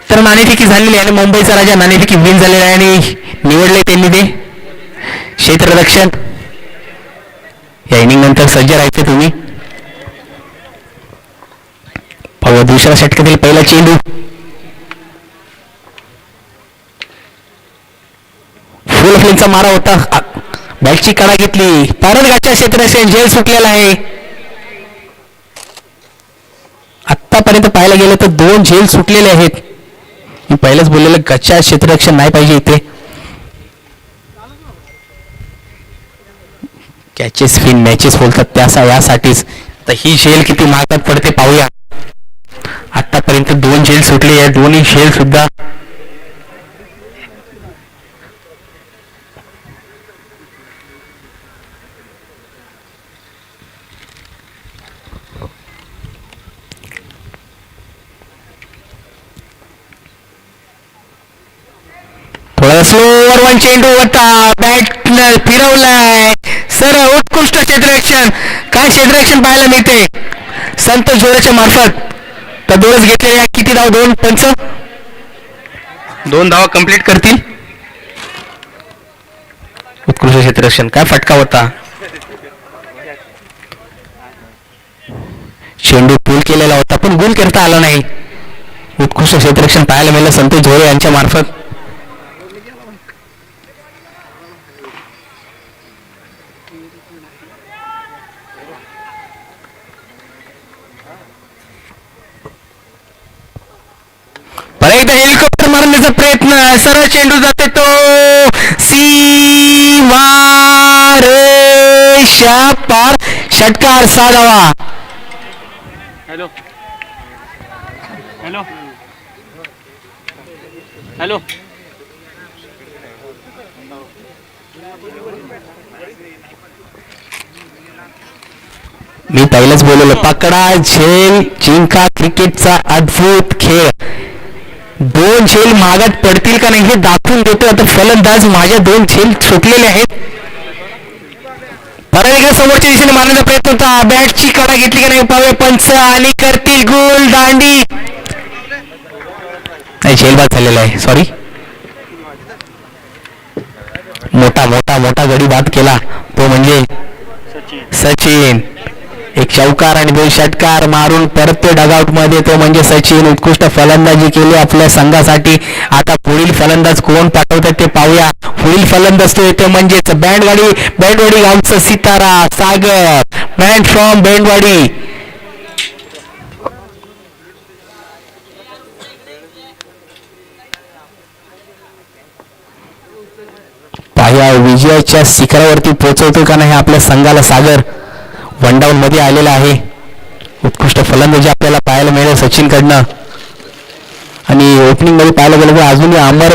Speaker 1: तर नाणेफेकी झालेली आहे आणि मुंबईचा राजा नाणेफेकी विन झालेला आहे आणि निवडले त्यांनी ते क्षेत्ररक्षण. या इनिंग नंतर सज्ज राहायचे तुम्ही. पाहूया दुसऱ्या षटकातील पहिला चेंडू, फुल फ्लिंगचा मारा होता, बॅटची कडा घेतली, परत गाच्या क्षेत्ररक्षण, झेल सुटलेला आहे. आतापर्यंत पाहायला गेलं तर 2 झेल सुटलेले आहेत. मी पहिलेच बोललेलं गच्चा क्षेत्ररक्षण नाही पाहिजे इथे. कॅचेस विन मॅचेस बोलतात त्या यासाठीच. तर ही झेल किती महागात पडते पाहूया. आतापर्यंत 2 झेल सुटले, या दोन्ही झेल सुद्धा थोडा स्लोवर वन चेंडू होता, बॅट फिरवलाय सर. उत्कृष्ट क्षेत्ररक्षण, काय क्षेत्ररक्षण पाहायला मिळते संतोष जोरेच्या मार्फत. तर 2 घेतलेल्या किती धाव, 2 पंच 2 धावा कंप्लीट करतील. उत्कृष्ट क्षेत्ररक्षण, काय फटका होता. चेंडू पूल केलेला होता पण गुल करता आला नाही. उत्कृष्ट क्षेत्ररक्षण पाहायला मिळालं संतोष झोरे यांच्या मार्फत. हेलिकॉप्टर मारण्याचा प्रयत्न, सरळ चेंडू जाते तो सीमारेषा पार, षटकार 6 धावा.
Speaker 2: हॅलो हॅलो हॅलो
Speaker 1: मी पहिलंच बोललो, पकडा झेल जिंका क्रिकेटचा अद्भुत खेळ. 2 झेल मागात पडतील का नाही हे दाखवून देतो. आता फलंदाज माझ्या 2 झेल सुटलेले आहेत. परत एकदा समोरच्या दिशेने मारण्याचा प्रयत्न होता. बॅटची कडा घेतली का नाही पाहूया. पंच आणि करतील गोल दांडी. नाही, झेल बाद झालेला आहे, सॉरी. मोठा मोठा मोठा गडी बाद केला तो म्हणजे सचिन. एक चौकार आणि 2 षटकार मारून परत ते डगआउट मध्ये, तो म्हणजे सचिन. उत्कृष्ट फलंदाजी केली आपल्या संघासाठी. आता पुढील फलंदाज कोण पाठवतात ते पाहूया. पुढील फलंदाज तो येतो म्हणजेच बेंडवाडी गावचं सितारा सागर, मॅन फ्रॉम बेंडवाडी. पाहूया विजयाच्या शिखरावरती पोहोचवतो का नाही आपल्या संघाला सागर. 1 डाऊन मध्ये आलेला आहे. उत्कृष्ट फलंदाजी आपल्याला पाहायला मिळेल सचिनकडनं. आणि ओपनिंग मध्ये पाहायला गेलं तर अजूनही अमर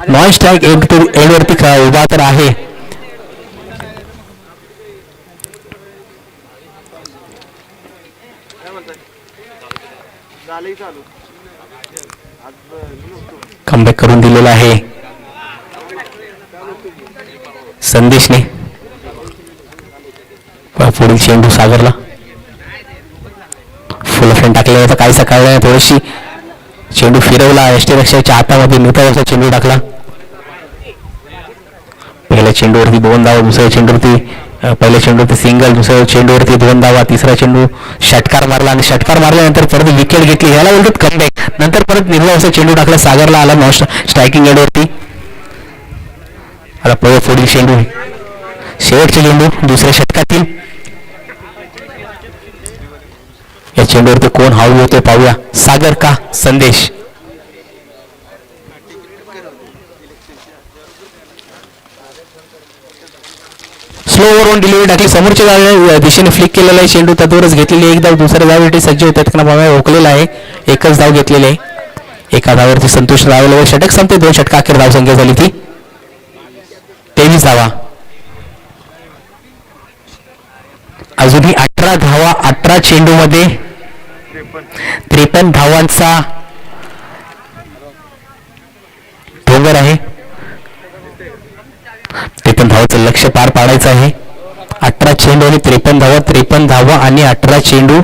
Speaker 1: नॉन स्ट्राईक एंडवरती उभा तर आहे. कमबॅक करून दिलेला आहे संदेशने. पुढील चेंडू सागरला, फुल फ्रेंड टाकलेला होता काही सकाळी. थोडीशी चेंडू फिरवला, यष्टीरक्षकाच्या हातामध्ये नितावरचा चेंडू टाकला. पहिल्या चेंडूवरती 2 धावा, दुसऱ्या चेंडूवरती पहिल्या चेंडूवरती सिंगल, दुसऱ्या चेंडूवरती 2 धावा, तिसरा चेंडू षटकार मारला आणि षटकार मारल्यानंतर परत विकेट घेतली. याला बोलतात कमबॅक. नंतर परत निर्धावाचा चेंडू टाकला, सागरला आला नॉन स्ट्रायकिंग एंडवरती. आता पुढील चेंडू, शेवटचे चेंडू दुसऱ्या षटकातील. या चेंडूवरती कोण हाऊ होते पाहूया, सागर का संदेश. स्लो ओव्हर डिलिव्हरी टाकली, समोरच्या दिशेने फ्लिक केलेला आहे चेंडू, त्यातवरच घेतलेली. एक धाव, दुसऱ्या धावेसाठी सज्ज होतात का पाहूया. ओकलेला आहे, एकच धाव घेतलेली आहे. एका धावावरती संतोष रावले. षटक संपते, 2 षटका अखेर धाव संख्या झाली ती 23 धावा. अजूनही 18 धावा 18 चेंडू मध्ये 53 धावांचा डोंगर आहे. 53 धावाचं लक्ष्य पार पाडायचं आहे. 18 चेंडू आणि 53 धावा आणि 18 चेंडू.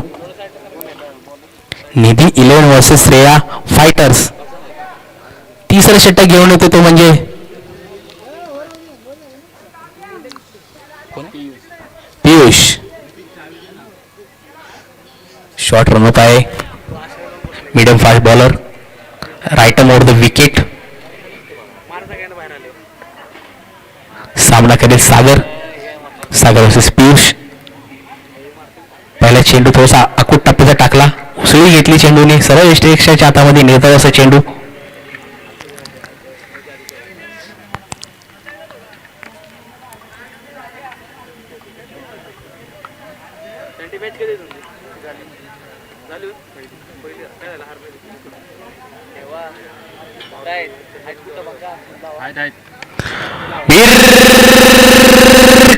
Speaker 1: निधी 11 वर्सेस श्रेया फायटर्स. तिसरा षटक घेऊन येतो तो म्हणजे पियुष. शॉट रन होत आहे. Medium fast bowler, right arm over the wicket. सामना करेल सागर वर्सेस पियुष. पहिला चेंडू थोडासा अकूट टप्प्याचा टाकला, उसळी घेतली चेंडूने, सरळ यष्टीरक्षकाच्या हातामध्ये नेता असा चेंडू.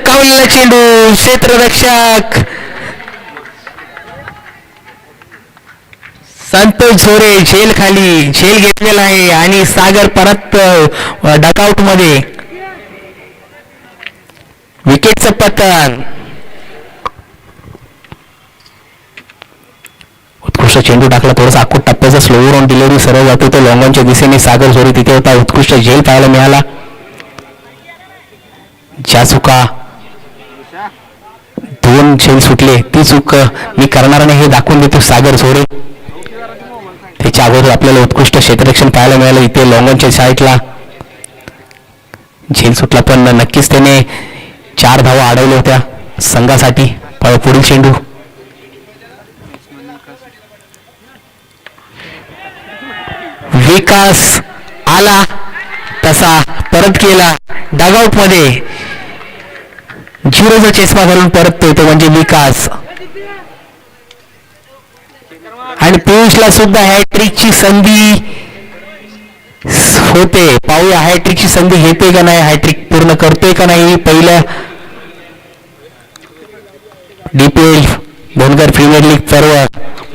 Speaker 1: कावलेला चेंडू, क्षेत्ररक्षक संतोष झोरे झेल खाली, झेल घेतलेला आहे आणि सागर परत डकआउट मध्ये. विकेटचं पतन. उत्कृष्ट चेंडू टाकला, थोडासा आखूट टप्प्याचा स्लोवर ऑन डिलिव्हरी सरळ जातो तो लॉंगॉनच्या दिशेने. सागर झोरे तिथे होता. उत्कृष्ट झेल पाहायला मिळाला. ज्या चुका 2 झेल सुटले ती चूक मी करणार नाही हे दाखवून देतो सागर झोरे. त्याच्या अगोदर आपल्याला उत्कृष्ट क्षेत्ररक्षण पाहायला मिळालं इथे लॉंगॉनच्या साईडला. झेल सुटला पण नक्कीच त्याने 4 धावा अडवल्या होत्या संघासाठी. पुढील चेंडू विकास आला तसा परत केला डगआउट मध्ये 0चा चष्मा घालून परत येतो म्हणजे विकास. आणि पियुषला सुद्धा हॅट्रिकची संधी होते. पाहूया हॅट्रिकची संधी घेते का नाही, हॅट्रिक पूर्ण करतोय का नाही. पहिल्या DPL धनगर प्रीमियर लीग पर्व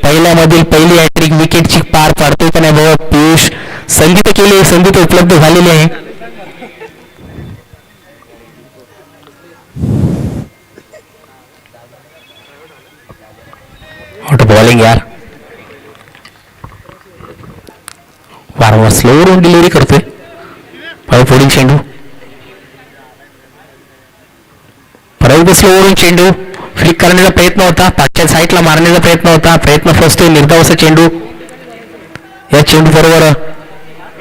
Speaker 1: पहिल्यामधील पहिली हॅट्रिक विकेटची पार पाडतोय का नाही बाबा पियुष. संधी तर केली, संधी तर उपलब्ध झालेली आहे. बॉलिंग यार, वारंवार स्लोवरून डिलिव्हरी करतोय. पुढील चेंडू परत स्लोवरून चेंडू फ्लिक करण्याचा प्रयत्न होता, पाठच्या साईडला मारण्याचा प्रयत्न होता. प्रयत्न फसतोय, निर्धावाचा चेंडू. या चेंडू बरोबर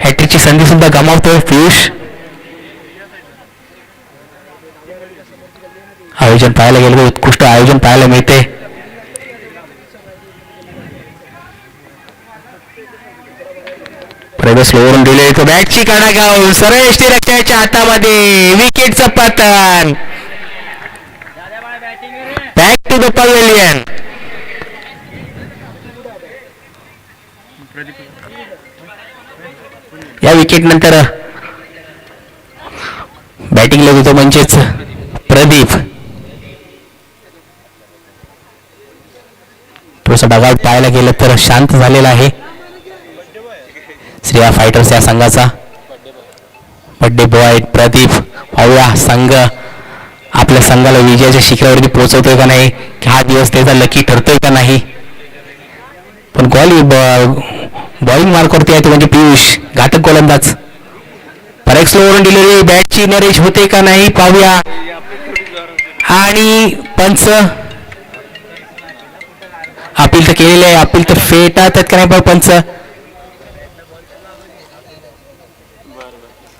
Speaker 1: हॅट्रिकची संधी सुद्धा गमावतोय पियुष. आयोजन पाहायला गेलं तर उत्कृष्ट आयोजन पाहायला मिळते. स्लोवरून दिले तो बॅटची काढा गाव सरळ यष्टीरक्षकाच्या हातामध्ये विकेटचं पतन. Back to the pavilion. या विकेट नंतर बॅटिंगला होतो म्हणजेच प्रदीप. थोडंसं डगआउट पाहायला गेलं तर शांत झालेला आहे श्रेया फायटर्स या संघाचा. Birthday boy Pradeep. पाहूया संघ आपल्या संघाला विजयाच्या शिखरावरती पोहोचवतोय का नाही, हा दिवस त्याचा लकी ठरतोय का नाही. पण बॉलिंग मार्कवरती आहे तो म्हणजे पियुष, घातक गोलंदाज. परत स्लोवरून डिलिव्हरी बॅटची नरेश होते का नाही पाहूया. आणि पंच अपील तर केलेले आहे, अपील तर फेटाळतात का नाही पंच.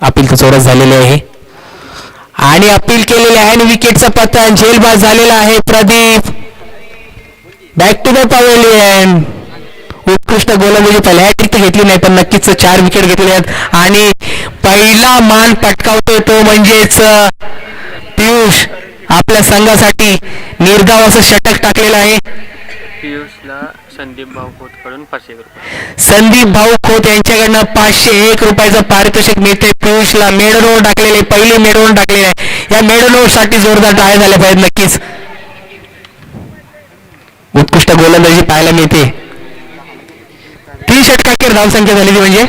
Speaker 1: अपील तर चोरस झालेले आहे आणि अपील केलेले आहे आणि विकेटचं पतन. झेलबाज झालेला आहे Pradeep. Back to the pavilion. उत्कृष्ट गोलंदाजी, पहिल्या हॅट्रिक तर घेतली नाही पण नक्कीच 4 विकेट घेतले आहेत आणि पहिला मान पटकावतोय तो म्हणजेच पियुष. आपल्या संघासाठी निर्धाव असं षटक टाकलेलं आहे.
Speaker 2: पियुषला संदीप भाऊ खोतकडून 501 रुपये.
Speaker 1: संदीप भाऊ खोत यांच्याकडनं 501 रुपयाचं पारितोषिक मिळते. पियुषला मेडल टाकलेले, पहिली मेडल टाकलेले आहे. या मेडल साठी जोरदार टाळ्या झाल्या पाहिजेत नक्कीच. उत्कृष्ट गोलंदाजी पाहायला मिळते. 3 षटकाखेर धावसंख्या झालेली म्हणजे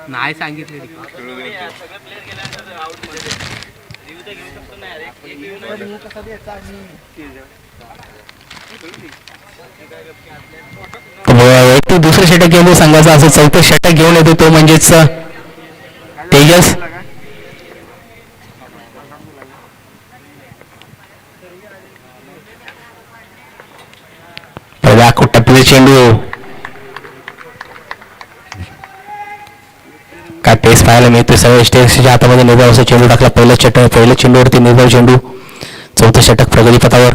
Speaker 3: नाही सांगितले.
Speaker 1: दुसरं षटक घेऊन संघाचा असं 4थं षटक घेऊन येतो तो म्हणजेच तेजस. टप्पीचा चेंडू काय पेस पाहायला मिळते. सगळ्या स्टेक्सच्या हातामध्ये निर्धाव असा चेंडू टाकला. पहिल्या चेंडूवरती निर्धाव चेंडू. 4थं षटक प्रगतीपथावर.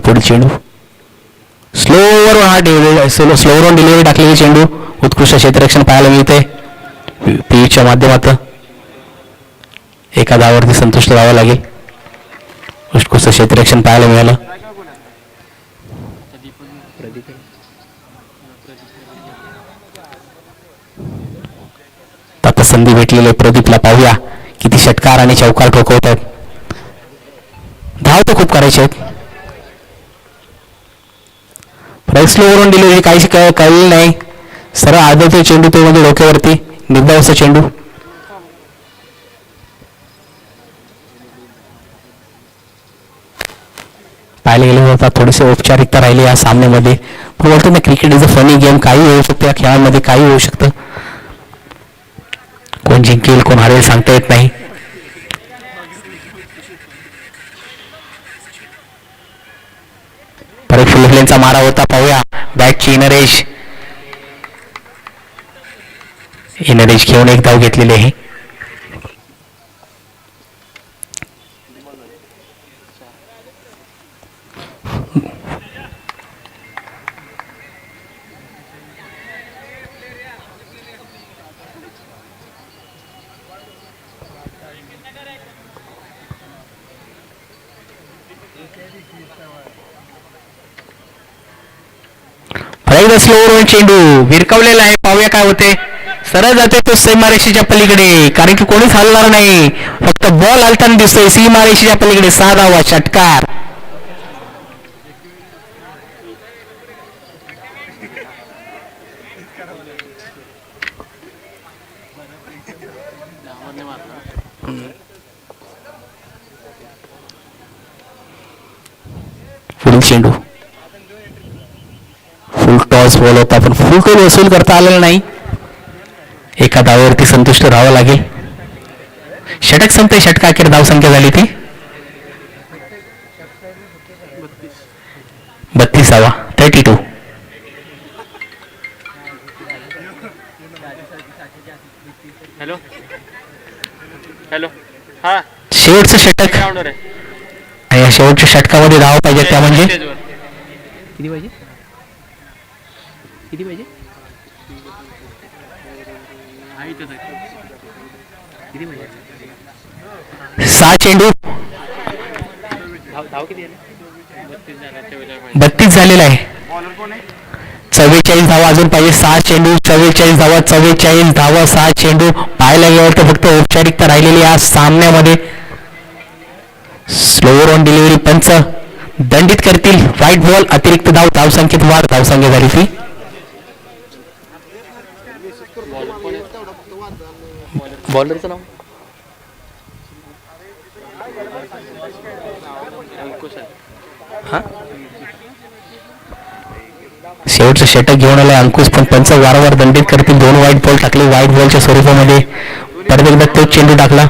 Speaker 1: पुढील चेंडू स्लोवरून डिलिव्हरी टाकलेली चेंडू. उत्कृष्ट क्षेत्ररक्षण पाहायला मिळते पियुषच्या माध्यमातून. एका धावावरती संतुष्ट राहावं लागेल. उत्कृष्ट क्षेत्ररक्षण पाहायला मिळालं. आता संधी भेटलेले प्रदीपला. पाहूया किती षटकार आणि चौकार ठोकवत आहेत. धाव तर खूप करायचे आहेत. स्लोवरून डिलिव्हरी काहीच कळली नाही. सरळ आदळतोय चेंडू तो म्हणजे डोक्यावरती. निर्धावचा चेंडू. पाहायला गेलं होता थोडीशी औपचारिकता राहिली या सामन्यामध्ये. पण बोलतो ना cricket is a funny game. काही होऊ शकतं या खेळामध्ये, काही होऊ शकतं. कोण जिंकेल कोण हारेल सांगता येत नाही. परत फुलफुलेंचा मारा होता, पाहूया. बॅटची इनरेज घेऊन एक धाव घेतलेली आहे. स्लो चेंडू विरकावलेला आहे, पाहूया काय होते. सरळ जाते तो सीमारेषेच्या पलीकडे, कारण की कोणीच हलणार नाही, फक्त बॉल हलताना दिसतोय सीमारेषेच्या पलीकडे. 6 धावा, षटकार. पुढील चेंडू फुल टॉस बॉल होता, पण फुल टॉस वसूल करता आलेला नाही. एका धावावरती संतुष्ट राहावं लागेल. षटक संपते, षटका अखेर धावसंख्या झाली ती 32. 32.
Speaker 2: हॅलो हॅलो हा
Speaker 1: शेवटचं षटक
Speaker 2: ग्राउंडवर आहे.
Speaker 1: आणि या शेवटच्या षटकामध्ये धाव पाहिजे, त्या म्हणजे
Speaker 2: स्टेजवर.
Speaker 3: किती पाहिजे? किती पाहिजे?
Speaker 2: हा, इथंच आहे.
Speaker 3: किती पाहिजे?
Speaker 1: 6 चेंडू
Speaker 2: धाव किती आहे? 32 झाला,
Speaker 1: 32 झालेला आहे. 44 धावा अजून पाहिजे. 6 चेंडू 44 धावा, 44 धावा 6 चेंडू. पाहायला गेलं तर फक्त औपचारिकता राहिलेली या सामन्यामध्ये. स्लोवर ऑन डिलिव्हरी पंच दंडित करतील. व्हाईट बॉल, अतिरिक्त धाव, धावसंख्येत वाढ, धावसंख्या झाली ती
Speaker 2: बॉलरचं नाव अंकुश आहे.
Speaker 1: शेवटचं षटक घेऊन आलाय अंकुश, पण पंच वारंवार दंडित करतील. 2 व्हाईट बॉल टाकले व्हाईट बॉलच्या स्वरूपामध्ये. परत एकदा तोच चेंडू टाकला.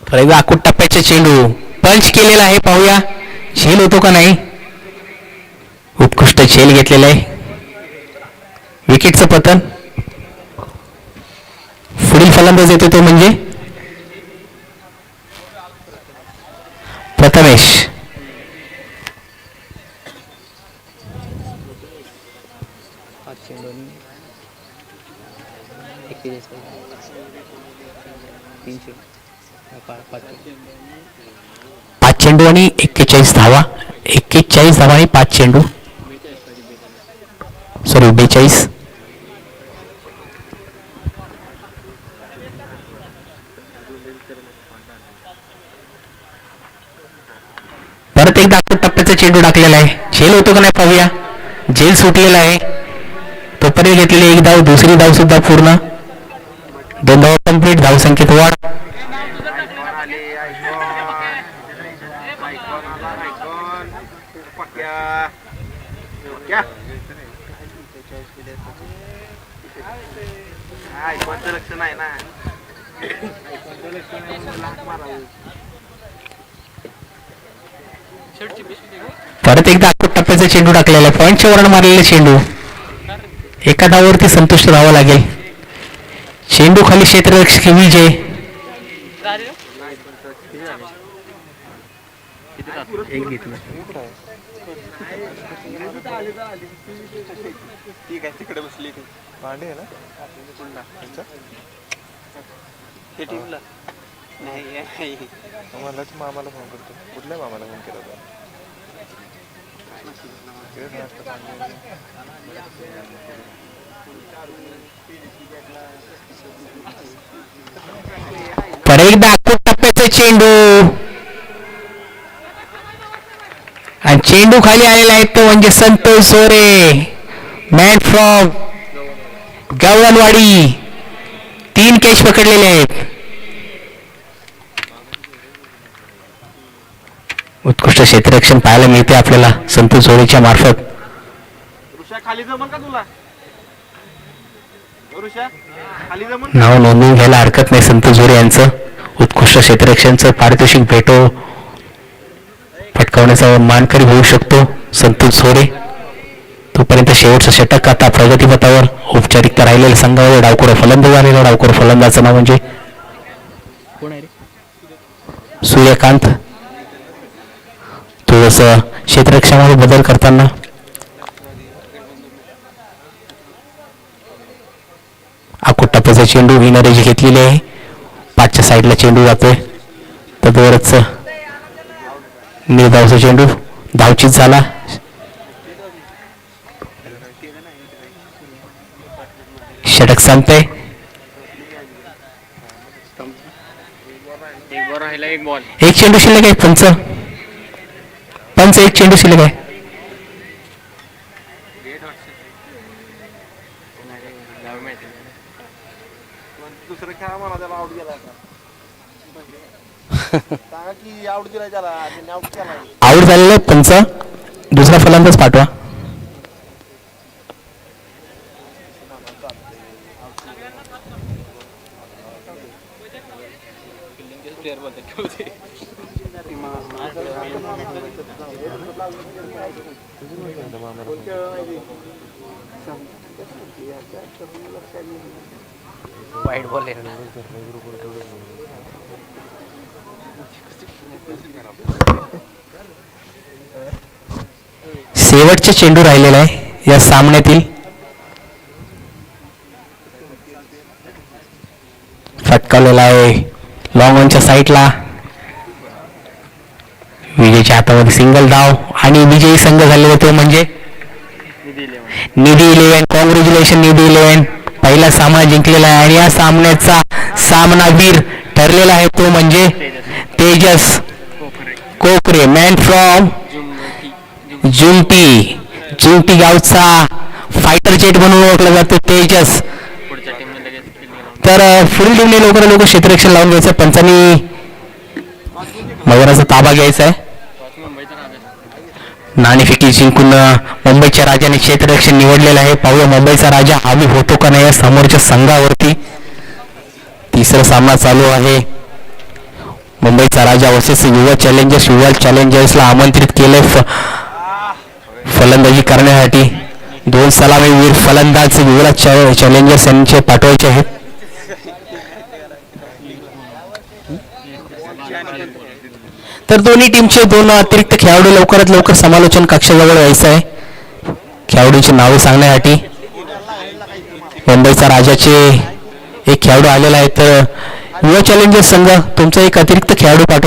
Speaker 1: परत एकदा आकुट टप्प्याचे चेंडू पंच केलेला आहे, पाहूया झेल होतो का नाही. उत्कृष्ट झेल घेतलेला आहे. विकेटचं पतन. पुढील फलंदाज येतो तो म्हणजे प्रथमेश. पाच चेंडू आणि 41 धावा. 41 धावा आणि 5 चेंडू, सॉरी 42. परत एकदा आपण टप्प्याचा चेंडू टाकलेला आहे. झेल होतो का नाही पाहूया. झेल सुटलेला आहे. तोपर्यंत घेतलेली एक धाव, दुसरी धाव सुद्धा पूर्ण. 2 धावा कंप्लीट, धावसंख्येत वाढ.
Speaker 4: लक्ष नाही ना.
Speaker 1: परत एकदा आकुट टप्प्याचा चेंडू टाकलेला आहे. पॉईंटच्या वरण मारलेला चेंडू. एका धावावरती संतुष्ट राहावं लागेल. चेंडू खाली क्षेत्ररक्षक विजय.
Speaker 4: ठीक आहे, तिकडे बसली ती भांडे आहे ना. हे टीमला नाही मला मामाला फोन करतो. कुठल्या मामाला फोन केला होता?
Speaker 1: परत एकदा आकुट टप्प्याचा चेंडू आणि चेंडू खाली आलेला आहे तो म्हणजे संतोष सोरे. मॅन फ्रॉम गवळणवाडी 3 कॅच पकडलेले आहेत. उत्कृष्ट क्षेत्ररक्षण पाहायला मिळते आपल्याला संतोष जोरेच्या मार्फत.
Speaker 4: ऋषा खाली जमन का तुला? ऋषा खाली जमन?
Speaker 1: नाव नोंदवून घ्यायला हरकत नाही संतोष जोरे यांचं. उत्कृष्ट क्षेत्ररक्षणचं पारितोषिक भेटो पटकावण्याचा मानकरी होऊ शकतो संतोष जोरे. तोपर्यंत शेवटचं षटक आता प्रगतीपथावर. औपचारिकता राहिलेल्या संघामध्ये डावखोर फलंदाज आलेला. डावखोर फलंदाजचं नाव म्हणजे
Speaker 3: कोण आहे रे?
Speaker 1: सूर्यकांत. थोडस क्षेत्ररक्षणामध्ये बदल करताना आकुट टप्प्याचा चेंडू विनरेजी घेतलेली आहे. 5च्या साईडला चेंडू जातोय. तद्वरच निर्धावचा चेंडू धावचीत झाला. षटक संपते.
Speaker 2: एक बॉल राहिला, एक बॉल.
Speaker 1: एक चेंडू शिल्लक आहे. पंच एक चेंडू शिल्लक आहे.
Speaker 4: दुसरं खेळा म्हणा त्याला आउट गेला आता. सांगा की आउट दिला त्याला, त्यांनी आउट केला.
Speaker 1: आऊट झालेला आहे पंच. दुसरा फलंदाज पाठवा.
Speaker 3: वाईट बॉल आहे.
Speaker 1: शेवटचे चेंडू राहिलेला आहे या सामन्यातील. फटकावलेला आहे लॉंग ऑनच्या साईडला. विजयच्या हातामध्ये सिंगल धाव आणि विजयी संघ झालेला तो म्हणजे निधी 11. कॉंग्रॅच्युलेशन निधी 11. पहिला सामना जिंकलेला आहे आणि या सामन्याचा सामनावीर ठरलेला आहे तो म्हणजे तेजस कोकरे. मॅन फ्रॉम जुमटी गावचा फायटर जेट म्हणून ओळखला जातो तेजस.
Speaker 2: पुढच्या टीमने लगेच fielding लावून.
Speaker 1: तर पुढील टीमने लवकर क्षेत्ररक्षण लावून घ्यायचं. पंचांनी मैदानाचा ताबा घ्यायचा आहे.
Speaker 2: मुंबईचा राजा.
Speaker 1: नाणेफेकी जिंकून मुंबईच्या राजाने क्षेत्ररक्षण निवडलेलं आहे. पाहूया मुंबईचा राजा हावी होतो का नाही या समोरच्या संघावरती. तिसरा सामना चालू आहे. मुंबईचा राजा वर्सेस युवा चॅलेंजर्सला आमंत्रित केले फलंदाजी करण्यासाठी. 2 सलामीवीर फलंदाज युवराज चॅलेंजर्स यांचे पाठवायचे आहेत. तर दोन्ही टीमचे 2 अतिरिक्त खेळाडू लवकरात लवकर समालोचन कक्षाजवळ यायचं आहे. खेळाडूंची नावे सांगण्यासाठी मुंबईचा राजाचे एक खेळाडू आलेला आहे. तर युवा चॅलेंजर्स संघ तुमचा एक अतिरिक्त खेळाडू पाठवा.